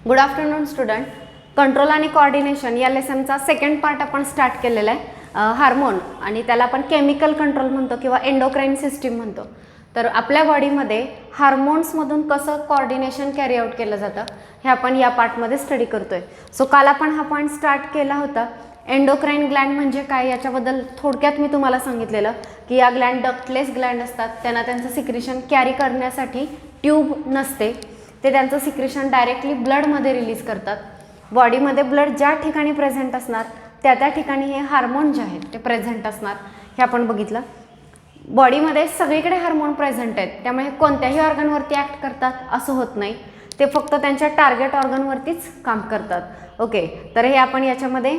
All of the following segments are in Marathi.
Good afternoon student. कंट्रोल आणि कोऑर्डिनेशन या लेसनचा सेकंड पार्ट आपण स्टार्ट केलेला आहे. हार्मोन आणि त्याला आपण केमिकल कंट्रोल म्हणतो किंवा एंडोक्राइन सिस्टीम म्हणतो. तर आपल्या बॉडीमध्ये हार्मोन्समधून कसं कोऑर्डिनेशन कॅरी आउट केलं जातं हे आपण या पार्टमध्ये स्टडी करतोय. सो काल आपण हा पॉईंट स्टार्ट केला होता. एंडोक्राइन ग्लँड म्हणजे काय याच्याबद्दल थोडक्यात मी तुम्हाला सांगितलेलं की या ग्लँड डक्टलेस ग्लँड असतात. त्यांना त्यांचं सिक्रेशन कॅरी करण्यासाठी ट्यूब नसते. ते त्यांचं सिक्रेशन डायरेक्टली ब्लडमध्ये रिलीज करतात. बॉडीमध्ये ब्लड ज्या ठिकाणी प्रेझेंट असणार त्या त्या ठिकाणी हे हार्मोन जे आहेत ते प्रेझेंट असणार हे आपण बघितलं. बॉडीमध्ये सगळीकडे हार्मोन प्रेझेंट आहेत त्यामुळे कोणत्याही ऑर्गनवरती ॲक्ट करतात असं होत नाही. ते फक्त त्यांच्या टार्गेट ऑर्गनवरतीच काम करतात. ओके, तर हे आपण याच्यामध्ये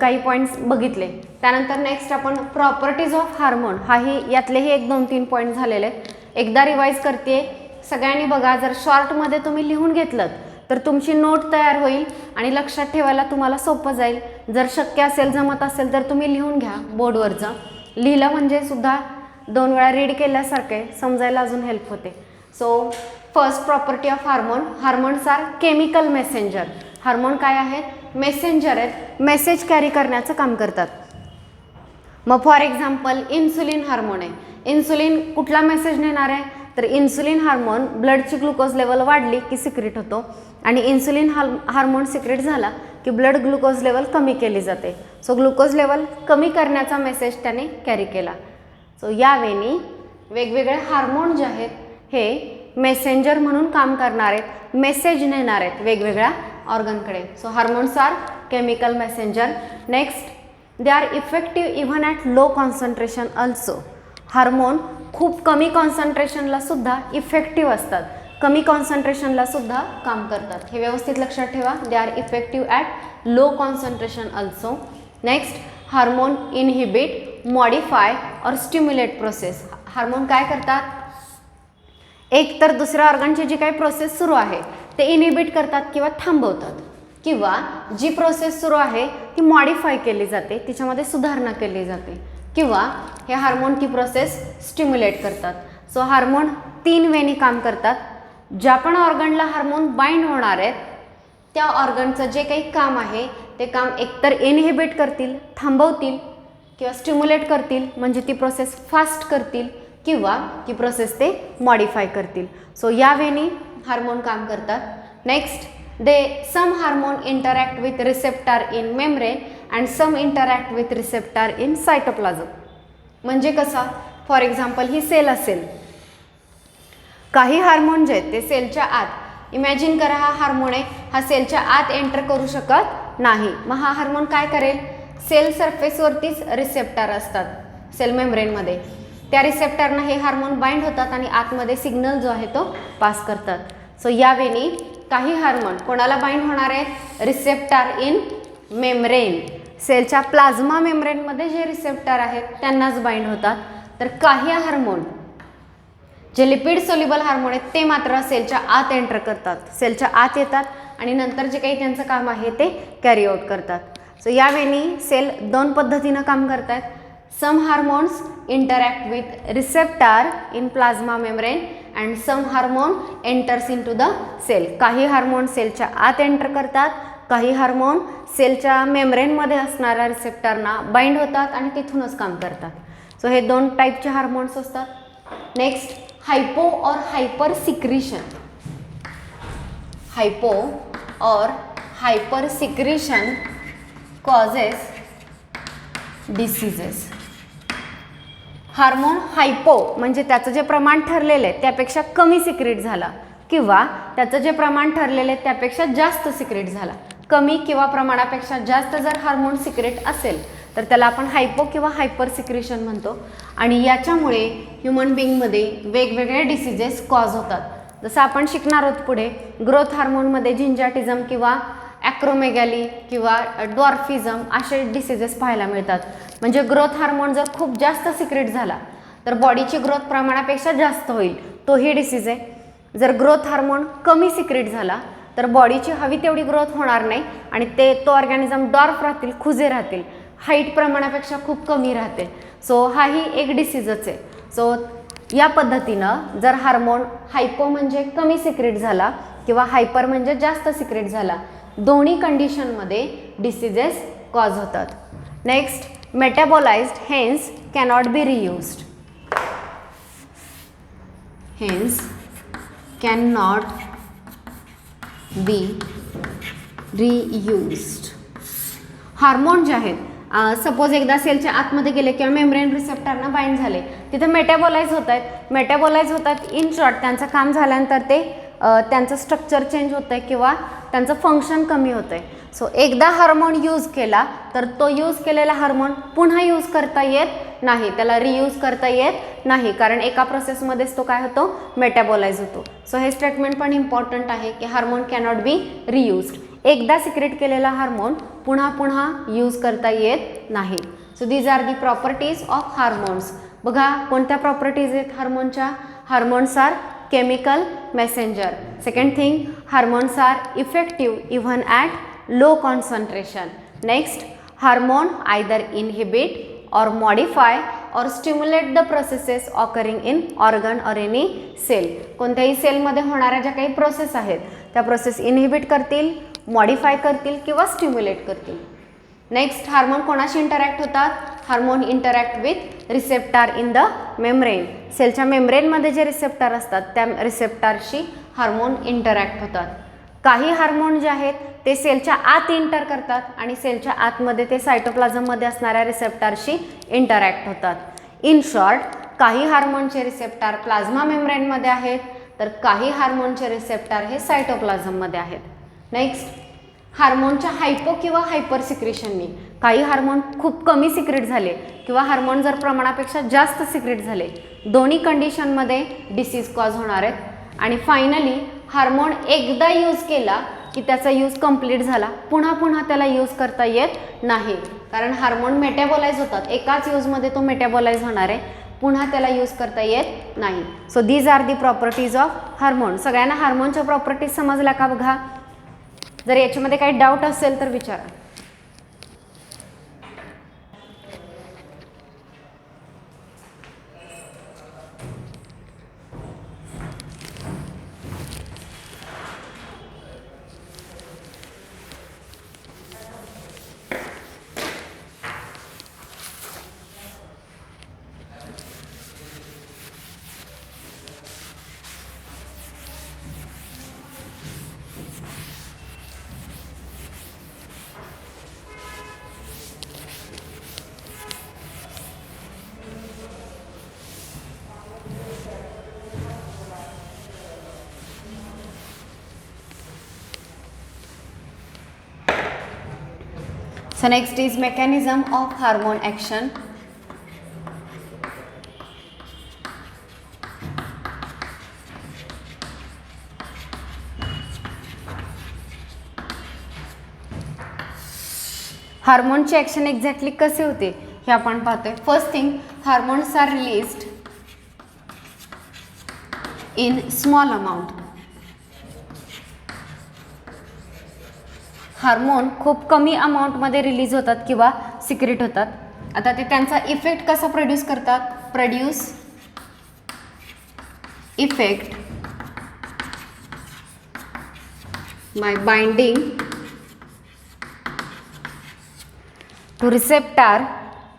काही पॉईंट्स बघितले. त्यानंतर नेक्स्ट आपण प्रॉपर्टीज ऑफ हार्मोन हाही यातलेही 1-2-3 पॉईंट झालेले आहेत. एकदा रिवाईज करते. सगळ्यांनी बघा, जर शॉर्टमध्ये तुम्ही लिहून घेतलं तर तुमची नोट तयार होईल आणि लक्षात ठेवायला तुम्हाला सोपं जाईल. जर शक्य असेल, जमत असेल तर तुम्ही लिहून घ्या बोर्डवरचं. लिहिलं म्हणजे सुद्धा 2 वेळा रीड केल्यासारखे समजायला अजून हेल्प होते. So first property of hormone. Hormones are chemical messenger. Hormone काय आहेत? मेसेंजर आहेत. मेसेज कॅरी करण्याचं काम करतात. मग फॉर एक्झाम्पल इन्सुलिन हार्मोन आहे. इन्सुलिन कुठला मेसेज नेणार आहे? तर इन्सुलिन हार्मोन ब्लडची ग्लुकोज लेवल वाढली की सिक्रेट होतो आणि इन्सुलिन हार्मोन सिक्रेट झाला की ब्लड ग्लुकोज लेवल कमी केली जाते. सो ग्लुकोज लेवल कमी करण्याचा मेसेज त्याने कॅरी केला. सो यावेळी वेगवेगळे हार्मोन जे आहेत हे मेसेंजर म्हणून काम करणार आहेत, मेसेज नेणार आहेत वेगवेगळ्या ऑर्गनकडे. So hormones are chemical messenger. Next, they are effective even at low concentration also. Hormone खूप कमी कॉन्सन्ट्रेशनला सुद्धा इफेक्टिव्ह असतात, कमी कॉन्सन्ट्रेशनला सुद्धा काम करतात. हे व्यवस्थित लक्षात ठेवा. दे are effective at low concentration also. Next, hormone inhibit, modify और स्टिम्युलेट प्रोसेस. हार्मोन काय करतात? एक तर दुसऱ्या ऑर्गनची जी काही प्रोसेस सुरू आहे ते इनहिबिट करतात किंवा थांबवतात, किंवा जी प्रोसेस सुरू आहे ती मॉडिफाय केली जाते, तिच्यामध्ये सुधारणा केली जाते, किंवा हे हार्मोन ती प्रोसेस स्टिम्युलेट करतात. सो हार्मोन 3 वेनी काम करतात. ज्या पण ऑर्गनला हार्मोन बाइंड होणार आहेत त्या ऑर्गनचं जे काही काम आहे ते काम एकतर इनहिबिट करतील, थांबवतील, किंवा स्टिम्युलेट करतील म्हणजे ती प्रोसेस फास्ट करतील, किंवा ती प्रोसेस ते मॉडिफाय करतील. सो या वेनी हार्मोन काम करतात. Next, some hormone interact with receptor in membrane and some interact with receptor in cytoplasm. म्हणजे कसा? फॉर एक्झाम्पल ही सेल असेल, काही हार्मोन जे आहेत ते सेलच्या आत, इमॅजिन करा हा हार्मोन आहे, हा सेलच्या आत एंटर करू शकत नाही. मग हा हार्मोन काय करेल? सेल सरफेसवरतीच रिसेप्टर असतात सेल मेम्ब्रेनमध्ये, त्या रिसेप्टरना हे हार्मोन बाइंड होतात आणि आतमध्ये सिग्नल जो आहे तो पास करतात. सो यावेळी काही हार्मोन कोणाला बाइंड होणार आहेत? Receptor in membrane. सेलच्या प्लाझ्मा मेम्ब्रेनमध्ये जे रिसेप्टर आहेत त्यांनाच बाइंड होतात. तर काही हार्मोन जे लिपिड सोल्युबल हार्मोन आहेत ते मात्र सेलच्या आत एंटर करतात, सेलच्या आत येतात आणि नंतर जे काही त्यांचं काम आहे ते कॅरी आउट करतात. सो यावेळी सेल 2 पद्धतीनं काम करतात. Some hormones interact with receptor in plasma membrane and some hormone enters in to the cell. काही हार्मोन सेलच्या आत एंटर करतात, काही हार्मोन सेलच्या मेम्ब्रेनमध्ये असणाऱ्या रिसेप्टरना बाइंड होतात आणि तिथूनच काम करतात. सो हे 2 टाईपचे हार्मोन्स असतात. नेक्स्ट, हायपो और हायपर सिक्रिशन. हायपो और hyper secretion causes diseases. Hormone हायपो म्हणजे त्याचं जे प्रमाण ठरलेलं आहे त्यापेक्षा कमी सिक्रेट झाला, किंवा त्याचं जे प्रमाण ठरलेलं आहे त्यापेक्षा जास्त सिक्रेट झाला. कमी किंवा प्रमाणापेक्षा जास्त जर हार्मोन सिक्रेट असेल तर त्याला आपण हायपो किंवा हायपर सिक्रेशन म्हणतो. आणि याच्यामुळे ह्युमन बिंगमध्ये वेगवेगळे डिसीजेस कॉज होतात. जसं आपण शिकणार आहोत पुढे, ग्रोथ हार्मोनमध्ये झिंजाटिझम किंवा ॲक्रोमेगॅली किंवा ड्वार्फिझम असे डिसीजेस पाहायला मिळतात. म्हणजे ग्रोथ हार्मोन जर खूप जास्त सिक्रेट झाला तर बॉडीची ग्रोथ प्रमाणापेक्षा जास्त होईल, तोही डिसीज आहे. जर ग्रोथ हार्मोन कमी सिक्रेट झाला तर बॉडीची हवी तेवढी ग्रोथ होणार नाही आणि तो ऑर्गॅनिझम डॉर्फ राहतील, खुजे राहतील, हाईट प्रमाणापेक्षा खूप कमी राहते. सो हाही एक डिसीजच आहे. सो या पद्धतीनं जर हार्मोन हायपो म्हणजे कमी सिक्रेट झाला किंवा हायपर म्हणजे जास्त सिक्रेट झाला, दोन्ही कंडिशनमध्ये डिसीजेस कॉज होतात. Next, metabolised hence cannot be reused. Hence cannot be reused. Hormone जे आहेत, सपोज एकदा सेलच्या आतमध्ये गेले किंवा मेम्ब्रेन रिसेप्टरना बाइंड झाले, तिथे मेटाबोलाइज होत आहेत. इन शॉर्ट त्यांचं काम झाल्यानंतर ते त्यांचं स्ट्रक्चर चेंज होतं आहे किंवा त्यांचं फंक्शन कमी होतं आहे. सो एकदा हार्मोन यूज केला तर तो यूज केलेला हार्मोन पुन्हा यूज करता येत नाही, त्याला रियूज करता येत नाही, कारण एका प्रोसेसमध्येच तो काय होतो, मेटाबोलाइज होतो. सो हे स्टेटमेंट पण इम्पॉर्टंट आहे की हार्मोन कॅनॉट बी रियूज्ड. एकदा सिक्रेट केलेला हार्मोन पुन्हा पुन्हा यूज करता येत नाही. So these are the properties of hormones. बघा कोणत्या प्रॉपर्टीज आहेत हार्मोनच्या. Hormones are chemical messenger. Second thing, hormones are effective even at low concentration. Next, hormone either inhibit or modify or stimulate the processes occurring in organ or any cell. कोणत्याही सेलमध्ये होणाऱ्या ज्या काही प्रोसेस आहेत त्या प्रोसेस इनहिबिट करतील, मॉडिफाय करतील किंवा स्टिम्युलेट करतील. नेक्स्ट, हार्मोन कोणाशी इंटरॅक्ट होतात. Hormone interact with receptor in the membrane. सेलच्या मेम्ब्रेनमध्ये जे रिसेप्टर असतात त्या रिसेप्टरशी हार्मोन इंटरॅक्ट होतात. काही हार्मोन जे आहेत ते सेलच्या आत इंटर करतात आणि सेलच्या आतमध्ये ते सायटोप्लाझममध्ये असणाऱ्या रिसेप्टरशी इंटरॅक्ट होतात. इन शॉर्ट, काही हार्मोनचे रिसेप्टर प्लाझ्मा मेम्ब्रेनमध्ये आहेत तर काही हार्मोनचे रिसेप्टर हे सायटोप्लाझममध्ये आहेत. नेक्स्ट, हार्मोनच्या हायपो किंवा हायपर सिक्रेशननी काही हार्मोन खूप कमी सिक्रेट झाले किंवा हार्मोन जर प्रमाणापेक्षा जास्त सिक्रेट झाले, दोन्ही कंडिशनमध्ये डिसीज कॉज होणार आहेत. आणि फायनली हार्मोन एकदा यूज केला की त्याचा यूज कंप्लीट झाला, पुन्हा पुन्हा त्याला यूज करता येत नाही, कारण हार्मोन मेटाबोलाइज होतात. एकाच यूजमध्ये तो मेटाबोलाइज होणार आहे, पुन्हा त्याला यूज करता येत नाही. So these are the properties of hormone. सगळ्यांना हार्मोनच्या प्रॉपर्टीज समजल्या का बघा. जर याच्यामध्ये काही डाऊट असेल तर विचारा. So next is mechanism of hormone action. हार्मोनची ॲक्शन एक्झॅक्टली कसे होते हे आपण पाहतोय. First thing, hormones are released in small amount. Hormone खूप कमी अमाऊंटमध्ये रिलीज होतात किंवा सिक्रेट होतात. आता ते त्यांचा इफेक्ट कसा प्रोड्यूस करतात. Produce effect bye binding to receptor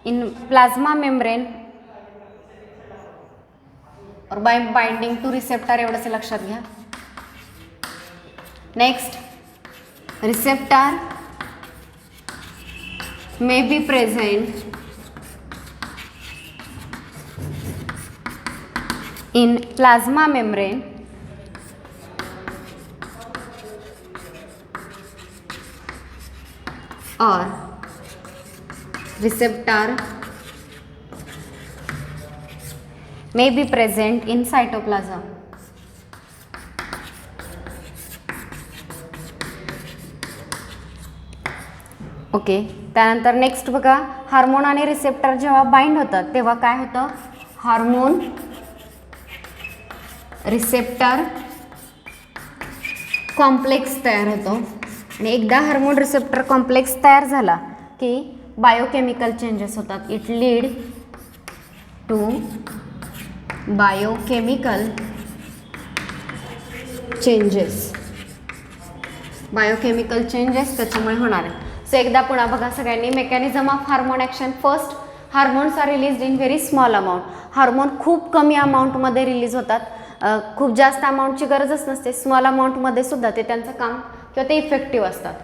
in plasma membrane और बाय बाइंडिंग टू रिसेप्टर. एवढंच लक्षात घ्या. Next, receptor may be present in plasma membrane or receptor may be present in cytoplasm. Okay. त्यानंतर नेक्स्ट बघा, हार्मोन आणि रिसेप्टर जेव्हा बाइंड होतात तेव्हा काय होतं. हार्मोन रिसेप्टर कॉम्प्लेक्स तयार होतो आणि एकदा हार्मोन रिसेप्टर कॉम्प्लेक्स तयार झाला की बायोकेमिकल चेंजेस होतात. It lead to biochemical changes. Biochemical changes त्याच्यामुळे होणार आहे. सो एकदा पुन्हा बघा सगळ्यांनी. Mechanism of hormone action. First, hormones are release in very small amount. Hormone खूप कमी अमाऊंटमध्ये रिलीज होतात. खूप जास्त अमाऊंटची गरजच नसते. स्मॉल अमाऊंटमध्ये सुद्धा ते त्यांचं काम किंवा ते इफेक्टिव्ह असतात.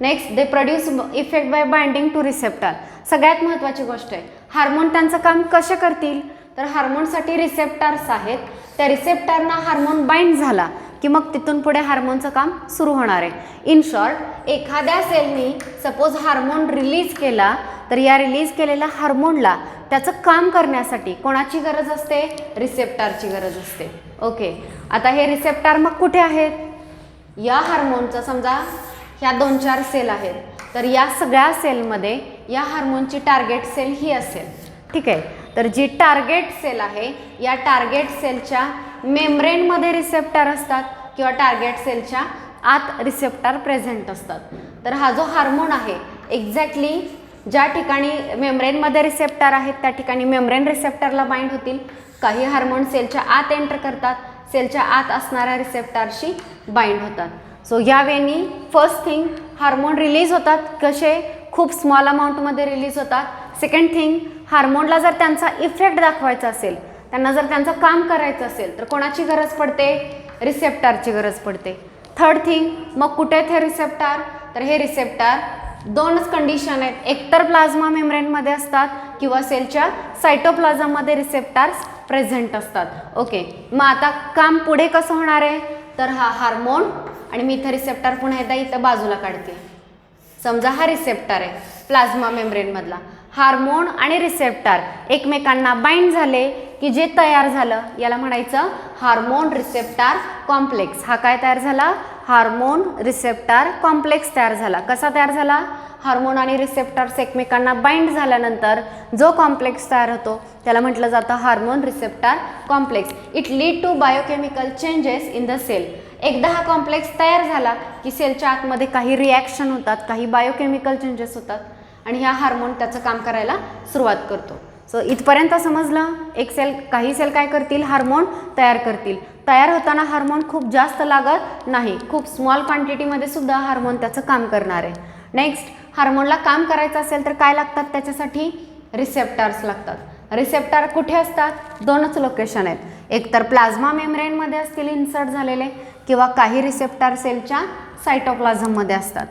Next, they produce effect bye binding two receptor. सगळ्यात महत्त्वाची गोष्ट आहे, हार्मोन त्यांचं काम कसे करतील, तर हार्मोनसाठी रिसेप्टर्स आहेत. त्या रिसेप्टरना हार्मोन बाइंड झाला की मग तिथून पुढे हार्मोनचं काम सुरू होणार आहे. इन शॉर्ट, एखाद्या सेलनी सपोज हार्मोन रिलीज केला तर या रिलीज केलेल्या हार्मोनला त्याचं काम करण्यासाठी कोणाची गरज असते, रिसेप्टरची गरज असते. ओके, आता हे रिसेप्टर मग कुठे आहेत, या हार्मोनचं समजा ह्या 2-4 सेल आहेत, तर या सगळ्या सेलमध्ये या हार्मोनची टार्गेट सेल ही असेल. ठीक आहे, तर जी टार्गेट सेल आहे या टार्गेट सेलच्या मेम्ब्रेनमध्ये रिसेप्टर असतात किंवा टार्गेट सेलच्या आत रिसेप्टर प्रेझेंट असतात. तर हा जो हार्मोन आहे एक्झॅक्टली ज्या ठिकाणी मेम्ब्रेनमध्ये रिसेप्टर आहेत त्या ठिकाणी मेम्ब्रेन रिसेप्टरला बाइंड होतील. काही हार्मोन सेलच्या आत एंटर करतात, सेलच्या आत असणाऱ्या रिसेप्टरशी बाइंड होतात. सो या वेनी फर्स्ट थिंग, हार्मोन रिलीज होतात. कसे, खूप स्मॉल अमाऊंटमध्ये रिलीज होतात. सेकंड थिंग, हार्मोनला जर त्यांचा इफेक्ट दाखवायचा असेल, त्यांना जर त्यांचं काम करायचं असेल तर कोणाची गरज पडते, रिसेप्टरची गरज पडते. थर्ड थिंग, मग कुठे आहेत हे रिसेप्टर, तर हे रिसेप्टर 2च कंडिशन आहेत, एकतर प्लाझ्मा मेम्ब्रेनमध्ये असतात किंवा सेलच्या सायटोप्लाझममध्ये रिसेप्टर्स प्रेझेंट असतात. ओके, मग आता काम पुढे कसं होणार आहे, तर हा हार्मोन आणि मी इथं रिसेप्टर पुन्हा एकदा इथं बाजूला काढते. समजा हा रिसेप्टर आहे प्लाझ्मा मेम्ब्रेनमधला. हार्मोन आणि रिसेप्टर एकमेकांना बाइंड झाले की जे तयार झालं याला म्हणायचं हार्मोन रिसेप्टर कॉम्प्लेक्स. हा काय तयार झाला, हार्मोन रिसेप्टर कॉम्प्लेक्स तयार झाला. कसा तयार झाला, हार्मोन आणि रिसेप्टर्स एकमेकांना बाइंड झाल्यानंतर जो कॉम्प्लेक्स तयार होतो त्याला म्हटलं जातं hormone receptor complex. It lead to biochemical changes in the cell. एकदा हा कॉम्प्लेक्स तयार झाला की सेलच्या आतमध्ये काही रिॲक्शन होतात, काही बायोकेमिकल चेंजेस होतात आणि ह्या हार्मोन त्याचं काम करायला सुरुवात करतो. सो इथपर्यंत समजलं. एक सेल, काही सेल काय करतील, हार्मोन तयार करतील. तयार होताना हार्मोन खूप जास्त लागत नाही, खूप स्मॉल क्वांटिटीमध्ये सुद्धा हार्मोन त्याचं काम करणार आहे. नेक्स्ट, हार्मोनला काम करायचं असेल तर काय लागतात त्याच्यासाठी, रिसेप्टर्स लागतात. रिसेप्टर कुठे असतात, 2च लोकेशन आहेत, एकतर प्लाझ्मा मेम्ब्रेनमध्ये असतील इन्सर्ट झालेले किंवा काही रिसेप्टर सेलच्या सायटोप्लाझममध्ये असतात.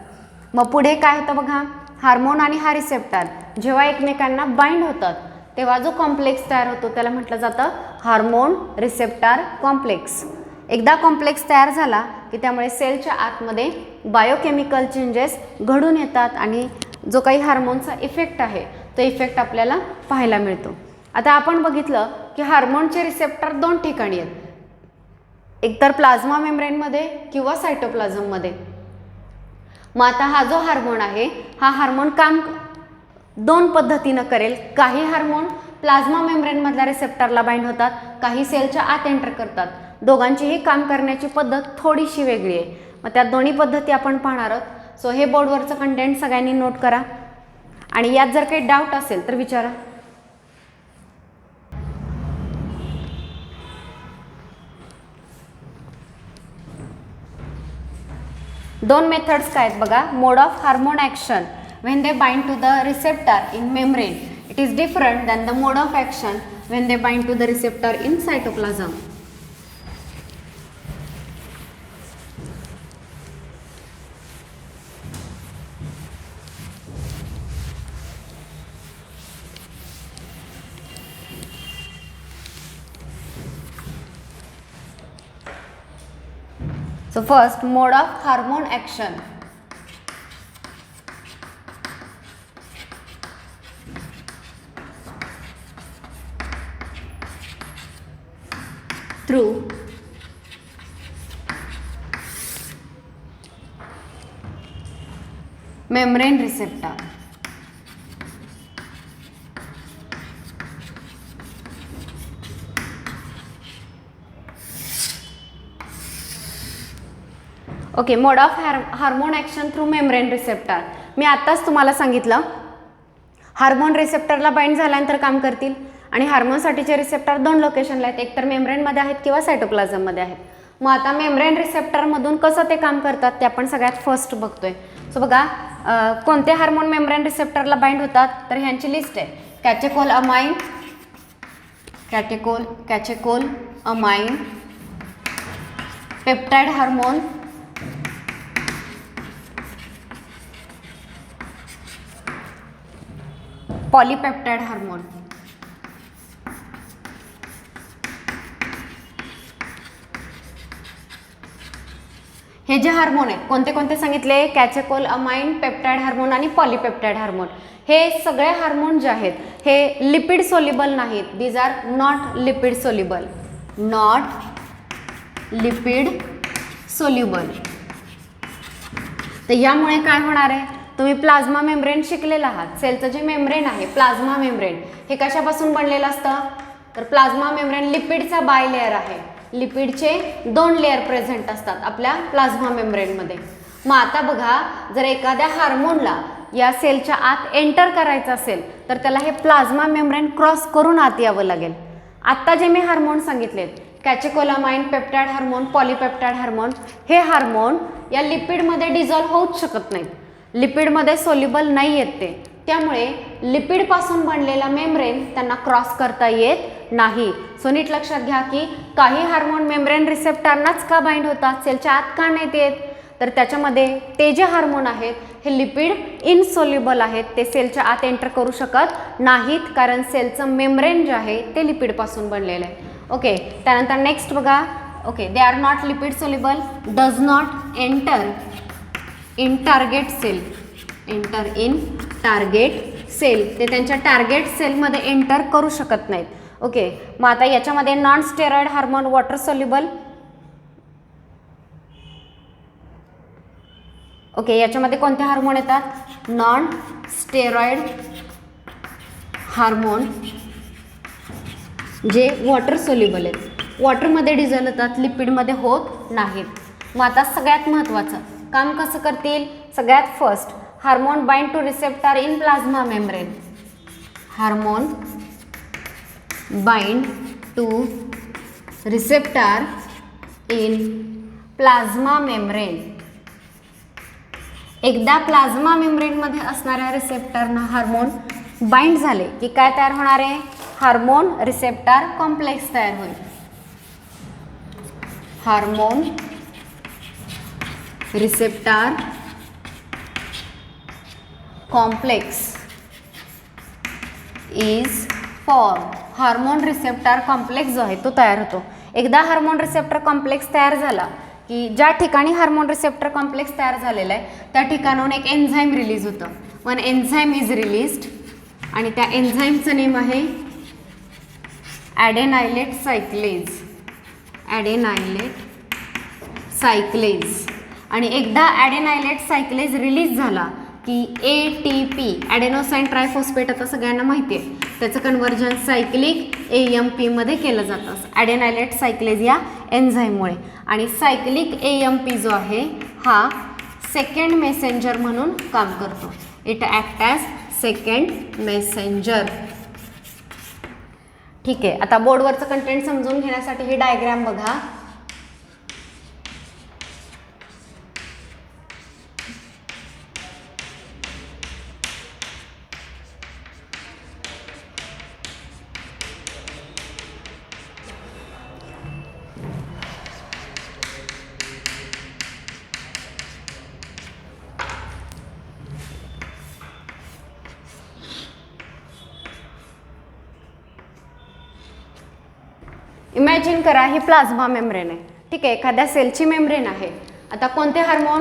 मग पुढे काय होतं बघा, हार्मोन आणि हा रिसेप्टर जेव्हा एकमेकांना बाइंड होतात तेव्हा जो कॉम्प्लेक्स तयार होतो त्याला म्हटलं जातं हार्मोन रिसेप्टर कॉम्प्लेक्स. एकदा कॉम्प्लेक्स तयार झाला की त्यामुळे सेलच्या आतमध्ये बायोकेमिकल चेंजेस घडून येतात आणि जो काही हार्मोनचा इफेक्ट आहे तो इफेक्ट आपल्याला पाहायला मिळतो. आता आपण बघितलं की हार्मोनचे रिसेप्टर 2 ठिकाणी आहेत, एकतर प्लाझ्मा मेम्ब्रेनमध्ये किंवा सायटोप्लाझममध्ये. मग आता हा जो हार्मोन आहे हा हार्मोन काम 2 पद्धतीनं करेल. काही हार्मोन प्लाझ्मा मेम्ब्रेनमधल्या रिसेप्टरला बाइंड होतात, काही सेलच्या आत एंटर करतात. दोघांचीही काम करण्याची पद्धत थोडीशी वेगळी आहे. मग त्या दोन्ही पद्धती आपण पाहणार आहोत. सो हे बोर्डवरचं कंटेंट सगळ्यांनी नोट करा आणि यात जर काही डाऊट असेल तर विचारा. दोन मेथड्स काय आहेत बघा. Mode of hormone action when they bind to the receptor in membrane, it is different than the mode of action when they bind to the receptor in cytoplasm. So first, mode of hormone action. Through membrane receptor. Okay, mode of hormone action through membrane receptor. मी आत्ताच तुम्हाला सांगितलं हार्मोन रिसेप्टरला बाइंड झाल्यानंतर काम करतील आणि हार्मोनसाठीचे रिसेप्टर 2 लोकेशनला आहेत, एकतर मेम्ब्रेनमध्ये आहेत किंवा सायटोप्लाझममध्ये आहेत. मग आता मेम्ब्रेन रिसेप्टरमधून कसं ते काम करतात ते आपण सगळ्यात फर्स्ट बघतोय. सो बघा कोणते हार्मोन मेम्ब्रेन रिसेप्टरला बाइंड होतात तर ह्यांची लिस्ट आहे. Catecholamine, catecholamine, peptide hormone, polypeptide hormone. हे जे हार्मोन आहेत कोणते कोणते सांगितले, कॅटेकोलअमाइन, पेप्टाइड हार्मोन आणि पॉलीपेप्टाइड हार्मोन. हे सगळे हार्मोन जे आहेत हे लिपिड सोल्युबल नाहीत. These are not lipid soluble, not lipid soluble. तर यामुळे काय होणार आहे, तुम्ही प्लाझ्मा मेम्ब्रेन शिकलेला आहात. सेलचं जे मेम्ब्रेन आहे प्लाझ्मा मेम्ब्रेन हे कशापासून बनलेलं असतं तर प्लाझ्मा मेम्ब्रेन लिपिडचा बाय लेअर आहे. लिपिडचे 2 लेअर प्रेझेंट असतात आपल्या प्लाझ्मा मेम्ब्रेनमध्ये. मग आता बघा जर एखाद्या हार्मोनला या सेलच्या आत एंटर करायचं असेल तर त्याला हे प्लाझ्मा मेम्ब्रेन क्रॉस करून आत यावं लागेल. आत्ता जे मी हार्मोन सांगितलेत कॅटेकोलअमाइन, पेप्टाइड हार्मोन, पॉलीपेप्टाइड हार्मोन, हे हार्मोन या लिपिडमध्ये डिझॉल्व्ह होऊच शकत नाहीत. लिपिडमध्ये सोल्युबल नाही आहेत ते. त्यामुळे लिपिडपासून बनलेला मेम्ब्रेन त्यांना क्रॉस करता येत नाही. सो नीट लक्षात घ्या की काही हार्मोन मेम्ब्रेन रिसेप्टरनाच का बाइंड होतात, सेलच्या आत का नाहीत येत तर त्याच्यामध्ये ते जे हार्मोन आहेत हे लिपिड इनसोल्युबल आहेत. ते सेलच्या आत एंटर करू शकत नाहीत कारण सेलचं मेम्ब्रेन जे आहे ते लिपिडपासून बनलेलं आहे. ओके, त्यानंतर नेक्स्ट बघा. Okay, they are not lipid soluble, does not enter in target cell, enter in target cell. ते त्यांच्या टार्गेट सेलमध्ये एंटर करू शकत नाहीत. ओके, मग आता याच्यामध्ये non steroid hormone water soluble. Okay, याच्यामध्ये कोणते हार्मोन येतात, नॉन स्टेरॉइड हार्मोन जे वॉटर सोल्युबल आहेत, वॉटरमध्ये डिझॉल्व्ह होतात, लिपिडमध्ये होत नाहीत. मग आता सगळ्यात महत्त्वाचं काम कसं करतील, सगळ्यात first hormone bind to receptor in plasma membrane. Hormone bind to receptor in plasma membrane. एकदा प्लाझ्मा मेम्ब्रेनमध्ये असणाऱ्या रिसेप्टरना हार्मोन बाइंड झाले की काय तयार होणार आहे, हार्मोन रिसेप्टर कॉम्प्लेक्स तयार होईल. Hormone receptor complex is form. Hormone receptor complex जो आहे तो तयार होतो. एकदा हार्मोन रिसेप्टर कॉम्प्लेक्स तयार झाला की ज्या ठिकाणी हार्मोन रिसेप्टर कॉम्प्लेक्स तयार झालेला आहे त्या ठिकाणाहून एक एन्झाईम रिलीज होतं. वन एन्झाईम इज रिलीज्ड आणि त्या एन्झाईमचं नेम आहे ॲडेनायलेट सायक्लेज. ॲडेनायलेट सायक्लेज. आणि एकदा ॲडेनायलेट सायक्लेज रिलीज झाला की ATP ॲडेनोसाईन ट्रायफॉस्फेट आता सगळ्यांना माहिती आहे त्याचं कन्व्हर्जन सायक्लिक AMP मध्ये केलं जातं ॲडेनायलेट सायक्लेज या एन्झाईममुळे. आणि सायक्लिक AMP जो आहे हा सेकंड मेसेंजर म्हणून काम करतो. It act as second messenger. ठीक आहे, आता बोर्डवरचं कंटेंट समजून घेण्यासाठी ही डायग्राम बघा. इमॅजिन करा ही प्लाझ्मा मेम्ब्रेन आहे. ठीक आहे, एखाद्या सेलची मेम्ब्रेन आहे. आता कोणते हार्मोन,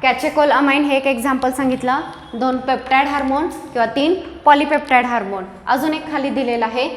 कॅटेकोलअमाइन हे एक एक्झाम्पल सांगितलं, 2 पेप्टाइड हार्मोन किंवा 3 पॉलीपेप्टाइड हार्मोन. अजून एक खाली दिलेला आहे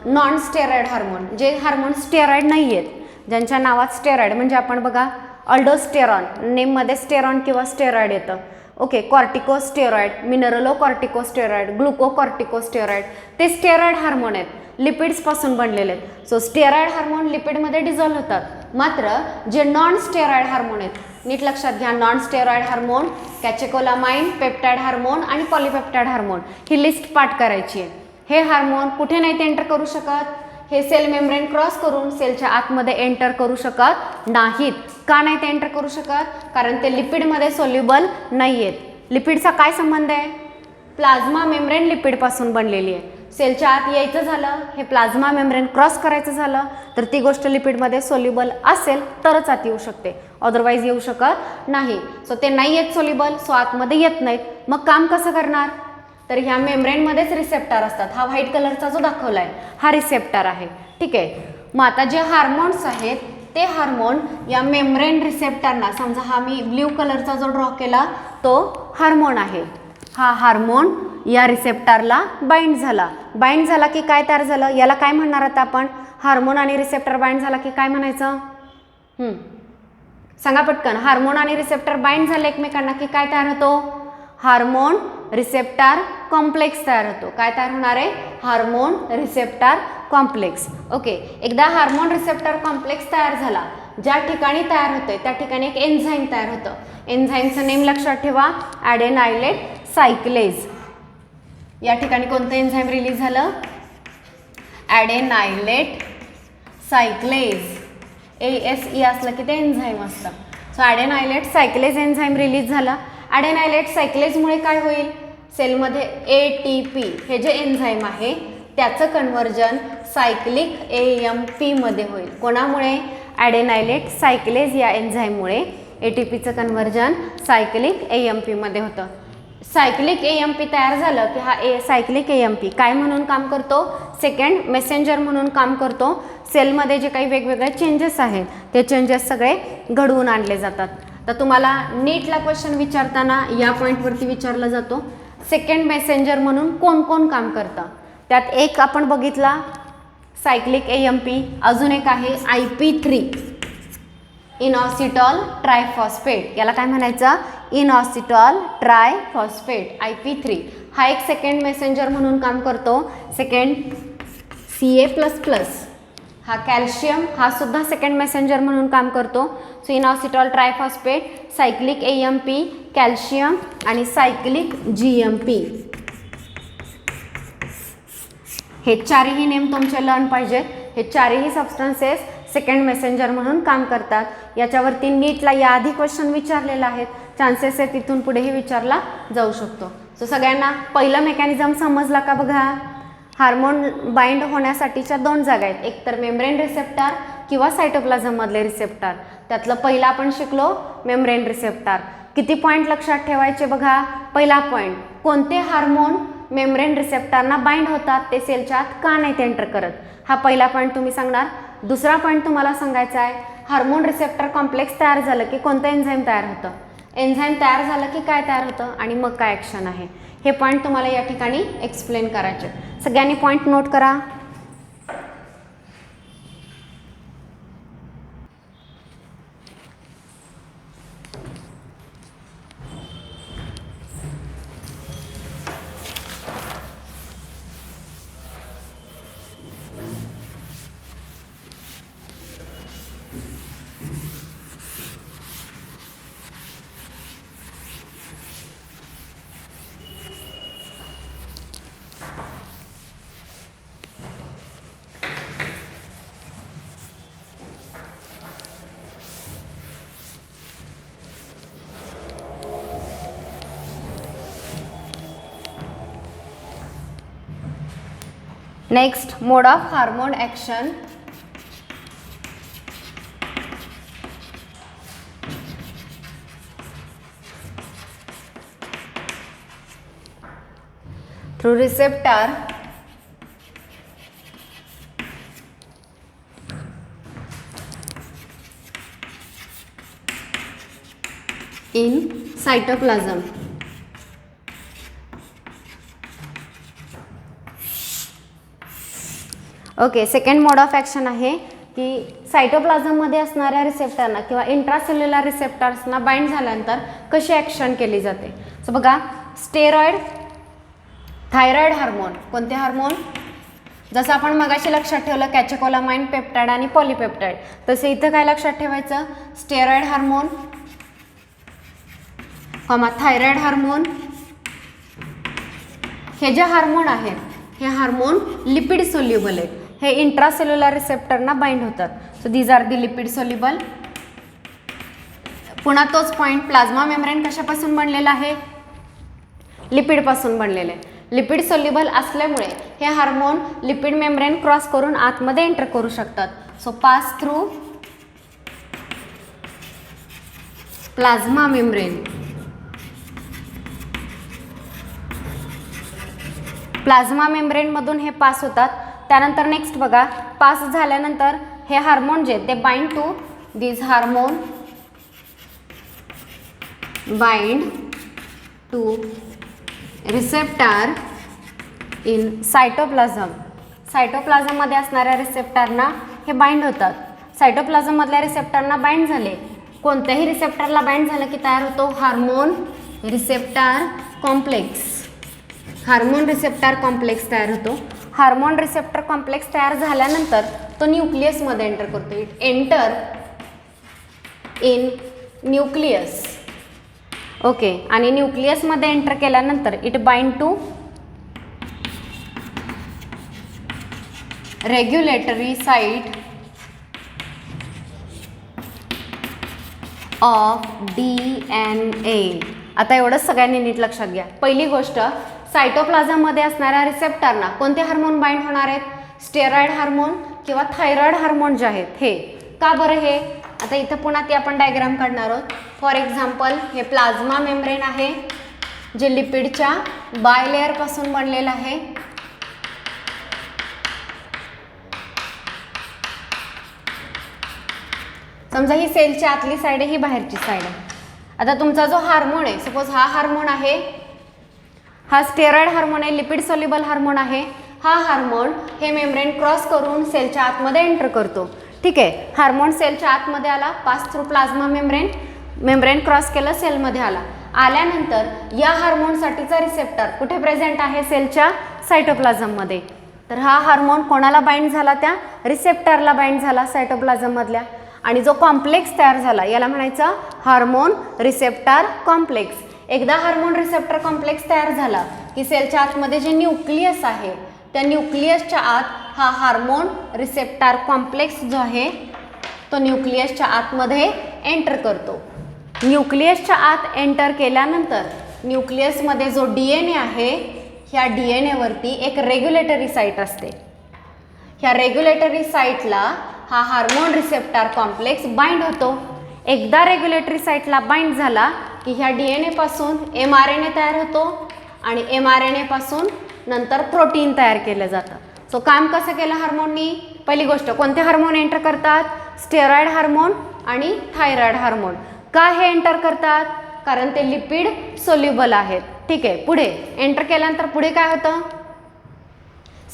नॉन स्टेरॉइड हार्मोन, जे हार्मोन स्टेरॉइड नाही आहेत, ज्यांच्या नावात स्टेरॉइड म्हणजे आपण बघा अल्डोस्टेरॉन, नेममध्ये स्टेरॉन किंवा स्टेरॉइड येतं. ओके, कॉर्टिकोस्टेरॉइड, मिनरलो कॉर्टिकोस्टेरॉइड, ग्लुकोकॉर्टिकोस्टेरॉइड, ते स्टेरॉइड हार्मोन आहेत, लिपिड्सपासून बनलेले आहेत. सो स्टेरॉइड हार्मोन लिपिडमध्ये डिझॉल्व्ह होतात. मात्र जे नॉन स्टेरॉइड हार्मोन आहेत, नीट लक्षात घ्या, non steroid hormone, catecholamine, peptide hormone आणि पॉलीपेप्टाइड हार्मोन, ही लिस्ट पाठ करायची आहे. हे हार्मोन कुठे नाहीत एंटर करू शकत, हे सेल मेम्ब्रेन क्रॉस करून सेलच्या आतमध्ये एंटर करू शकत नाहीत. का नाही ते एंटर करू शकत? कारण ते लिपिडमध्ये सोल्युबल नाही आहेत. लिपिडचा काय संबंध आहे? प्लाझ्मा मेम्ब्रेन लिपिडपासून बनलेली आहे. सेलच्या आत यायचं झालं, हे प्लाझ्मा मेम्ब्रेन क्रॉस करायचं झालं तर ती गोष्ट लिपिडमध्ये सोल्युबल असेल तरच आत येऊ शकते, अदरवाईज येऊ शकत नाही. सो ते नाही आहेत सोल्युबल, सो आतमध्ये येत नाहीत. मग काम कसं करणार? तर ह्या मेम्ब्रेनमध्येच रिसेप्टर असतात. हा व्हाईट कलरचा जो दाखवला आहे हा रिसेप्टर आहे. ठीक आहे. मग आता जे हार्मोन्स आहेत ते हार्मोन या मेम्ब्रेन रिसेप्टरना, समजा हा मी ब्ल्यू कलरचा जो ड्रॉ केला तो हार्मोन आहे, हा हार्मोन या रिसेप्टरला बाइंड झाला की काय तयार झालं? याला काय म्हणणार आता आपण? हार्मोन आणि रिसेप्टर बाइंड झाला की काय म्हणायचं? सांगा पटकन. हार्मोन आणि रिसेप्टर बाइंड झाले एकमेकांना की काय तयार होतो? हार्मोन रिसेप्टर कॉम्प्लेक्स तयार होतो. काय तयार होणार आहे? Hormone receptor complex. ओके. एकदा हार्मोन रिसेप्टर कॉम्प्लेक्स तयार झाला, ज्या ठिकाणी तयार होते त्या ठिकाणी एक एन्झाईम तयार होतं. एन्झाईमचं नेम लक्षात ठेवा, ॲडेनायलेट सायक्लेज. या ठिकाणी कोणतं एन्झाईम रिलीज झालं? ॲडेनायलेट सायक्लेज. ASE असलं की ते एन्झाईम असतं. सो ॲडेनायलेट सायक्लेज एन्झाईम रिलीज झालं. ॲडेनायलेट सायक्लेजमुळे काय होईल? सेलमध्ये ATP हे जे एन्झाईम आहे त्याचं कन्व्हर्जन सायक्लिक AMP मध्ये होईल. कोणामुळे? ॲडेनायलेट सायक्लेज या एन्झाईममुळे ATPचं कन्व्हर्जन सायक्लिक AMP मध्ये होतं. सायक्लिक AMP तयार झालं की हा सायक्लिक AMP काय म्हणून काम करतो? सेकंड मेसेंजर म्हणून काम करतो. सेलमध्ये जे काही वेगवेगळे चेंजेस आहेत ते चेंजेस सगळे घडवून आणले जातात. तर तुम्हाला नीटला क्वेश्चन विचारताना या पॉईंटवरती विचारला जातो, सेकंड मेसेंजर म्हणून कोण कोण काम करतं? त्यात एक आपण बघितला सायक्लिक AMP, अजून एक आहे IP3 इनॉसिटॉल ट्रायफॉस्फेट. याला काय म्हणायचं? इनॉसिटॉल ट्रायफॉस्फेट. IP3 हा एक सेकंड मेसेंजर म्हणून काम करतो. सेकंड Ca++, हा कॅल्शियम हा सुद्धा सेकंड मेसेंजर म्हणून काम करतो. So inositol triphosphate, cyclic AMP, calcium आणि सायक्लिक GMP. हे चारही नेम तुमचे लर्न पाहिजेत. हे चारही सबस्टन्सेस सेकंड मेसेंजर म्हणून काम करतात. याच्यावरती नीटला याआधी क्वेश्चन विचारलेला आहे, चान्सेस आहे तिथून पुढेही विचारला जाऊ शकतो. सो सगळ्यांना पहिलं मेकॅनिझम समजला का? बघा, हार्मोन बाइंड होण्यासाठीच्या दोन जागा आहेत, एक तर मेम्ब्रेन रिसेप्टर किंवा सायटोप्लाझममधले रिसेप्टर. त्यातलं पहिला आपण शिकलो मेम्ब्रेन रिसेप्टर. किती पॉईंट लक्षात ठेवायचे? बघा, पहिला पॉईंट, कोणते हार्मोन मेम्ब्रेन रिसेप्टरना बाइंड होतात ते सेलच्या आत का नाहीत एंटर करत, हा पहिला पॉईंट तुम्ही सांगणार. दुसरा पॉईंट तुम्हाला सांगायचा आहे, हार्मोन रिसेप्टर कॉम्प्लेक्स तयार झालं की कोणतं एन्झाईम तयार होतं, एन्झाईम तयार झालं की काय तयार होतं आणि मग काय ॲक्शन आहे, हे पॉईंट तुम्हाला या ठिकाणी एक्सप्लेन करायचे. सगळ्यांनी पॉईंट नोट करा. Next, mode of hormone action. Through receptor in cytoplasm. Okay, second mode of action आहे की सायटोप्लाझममध्ये असणाऱ्या रिसेप्टरना किंवा इंट्रासेल्युलर रिसेप्टर्सना बाइंड झाल्यानंतर कशी ॲक्शन केली जाते. सो बघा, स्टेरॉइड, थायरॉइड हार्मोन, कोणते हार्मोन, जसं आपण मगाशी लक्षात ठेवलं कॅचेकोलामाइन, पेप्टाइड आणि पॉलिपेप्टाइड, तसे इथं काय लक्षात ठेवायचं, स्टेरॉइड हार्मोन, थायरॉइड हार्मोन. हे जे हार्मोन आहेत हे हार्मोन लिपिड सोल्युबल आहेत. हे इंट्रासेल्युलर रिसेप्टरना बाइंड होतात. So these are the lipid soluble. पुन्हा तोच पॉईंट, प्लाझ्मा मेम्ब्रेन कशापासून बनलेला आहे? लिपिडपासून बनलेले. लिपिड सोल्युबल असल्यामुळे हे हार्मोन लिपिड मेम्ब्रेन क्रॉस करून आतमध्ये एंटर करू शकतात. So pass through plasma membrane. Plasma मेम्ब्रेनमधून हे पास होतात. त्यानंतर नेक्स्ट बघा, पास झाल्यानंतर हे हार्मोन जे ते bind to this hormone bind to receptor in cytoplasm. सायटोप्लाझममध्ये असणाऱ्या रिसेप्टरना हे बाइंड होतात. सायटोप्लाझममधल्या रिसेप्टरना बाइंड झाले, कोणत्याही रिसेप्टरला बाइंड झालं की तयार होतो hormone receptor complex. Hormone receptor complex तयार होतो. हार्मोन रिसेप्टर कॉम्प्लेक्स तयार झाल्यानंतर तो न्यूक्लियसमध्ये एंटर करतो. It enter in nucleus. Okay, आणि न्यूक्लियसमध्ये एंटर केल्यानंतर it bind to regulatory site of DNA. आता एवढंच सगळ्यांनी नीट लक्षात घ्या. पहिली गोष्ट, सायटोप्लाझममध्ये असणाऱ्या रिसेप्टरना कोणते हार्मोन बाइंड होणार आहेत? स्टेरॉइड हार्मोन किंवा थायरॉइड हार्मोन जे आहेत हे. का बरं हे? आता इथं पुन्हा ती आपण डायग्राम काढणार आहोत. फॉर एक्झाम्पल, हे प्लाझ्मा मेम्ब्रेन आहे जे लिपिडच्या बायलेअरपासून बनलेलं आहे. समजा ही सेलची आतली साईड आहे, ही बाहेरची साईड आहे. आता तुमचा जो हार्मोन आहे, सपोज हा हार्मोन आहे, हा स्टेरॉइड हार्मोन आहे, लिपिड सोल्युबल हार्मोन आहे. हा हार्मोन हे मेम्ब्रेन क्रॉस करून सेलच्या आतमध्ये एंटर करतो. ठीक आहे, हार्मोन सेलच्या आतमध्ये आला, pass through plasma membrane, membrane cross केलं, सेलमध्ये आला. आल्यानंतर या हार्मोनसाठीचा रिसेप्टर कुठे प्रेझेंट आहे? सेलच्या सायटोप्लाझममध्ये. तर हा हार्मोन कोणाला बाइंड झाला? त्या रिसेप्टरला बाइंड झाला सायटोप्लाझममधल्या. आणि जो कॉम्प्लेक्स तयार झाला याला म्हणायचं हार्मोन रिसेप्टर कॉम्प्लेक्स. एकदा हार्मोन रिसेप्टर कॉम्प्लेक्स तयार झाला की सेलच्या आतमध्ये जे न्यूक्लियस आहे त्या न्यूक्लियसच्या आत हा हार्मोन रिसेप्टर कॉम्प्लेक्स जो आहे तो न्यूक्लियसच्या आतमध्ये एंटर करतो. न्यूक्लियसच्या आत एंटर केल्यानंतर न्यूक्लियसमध्ये जो DNA आहे, ह्या DNA वरती एक रेग्युलेटरी साईट असते. ह्या रेग्युलेटरी साईटला हा हार्मोन रिसेप्टर कॉम्प्लेक्स बाइंड होतो. एकदा रेग्युलेटरी साईटला बाइंड झाला की ह्या DNA पासून mRNA तयार होतो आणि mRNA पासून नंतर प्रोटीन तयार केलं जातं. सो काम कसं केलं हार्मोननी? पहिली गोष्ट, कोणते हार्मोन एंटर करतात? स्टेरॉइड हार्मोन आणि थायरॉइड हार्मोन. का हे एंटर करतात? कारण ते लिपिड सोल्युबल आहेत. ठीक आहे, पुढे एंटर केल्यानंतर पुढे काय होतं?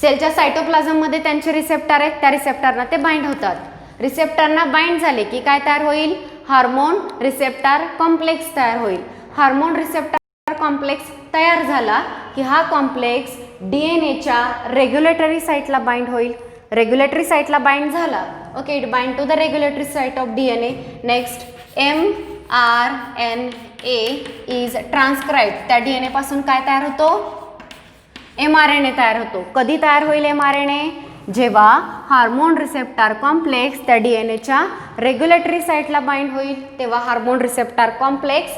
सेलच्या सायटोप्लाझममध्ये त्यांचे रिसेप्टर आहेत, त्या रिसेप्टरना ते बाइंड होतात. रिसेप्टरना बाइंड झाले की काय तयार होईल? हार्मोन रिसेप्टर कॉम्प्लेक्स तयार होईल. हार्मोन रिसेप्टर कॉम्प्लेक्स तयार झाला की हा कॉम्प्लेक्स DNAच्या रेग्युलेटरी साईटला बाइंड होईल. रेग्युलेटरी साईटला बाइंड झाला, okay, it bind to the regulatory site of DNA. Next mRNA is transcribed. त्या DNA पासून काय तयार होतो? mRNA तयार होतो. कधी तयार होईल mRNA? जेव्हा हार्मोन रिसेप्टर कॉम्प्लेक्स त्या DNAच्या रेग्युलेटरी साईटला बाइंड होईल तेव्हा हार्मोन रिसेप्टर कॉम्प्लेक्स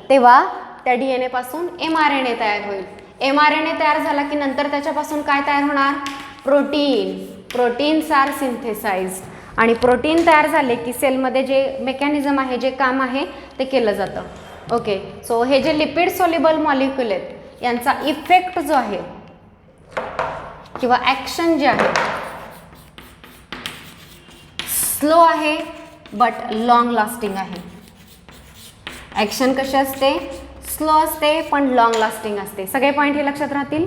तेव्हा त्या DNA पासून mRNA तयार होईल. mRNA तयार झाला की नंतर त्याच्यापासून काय तयार होणार? प्रोटीन. Proteins are synthesised. आणि प्रोटीन तयार झाले की सेलमध्ये जे मेकॅनिझम आहे, जे काम आहे ते केलं जातं. ओके, सो हे जे लिपिड सोल्युबल मॉलिक्युल आहेत यांचा इफेक्ट जो आहे किंवा ॲक्शन जे आहे स्लो आहे बट लॉंग लास्टिंग आहे. ॲक्शन कशी असते? स्लो असते पण लॉंग लास्टिंग असते. सगळे पॉईंट हे लक्षात राहतील.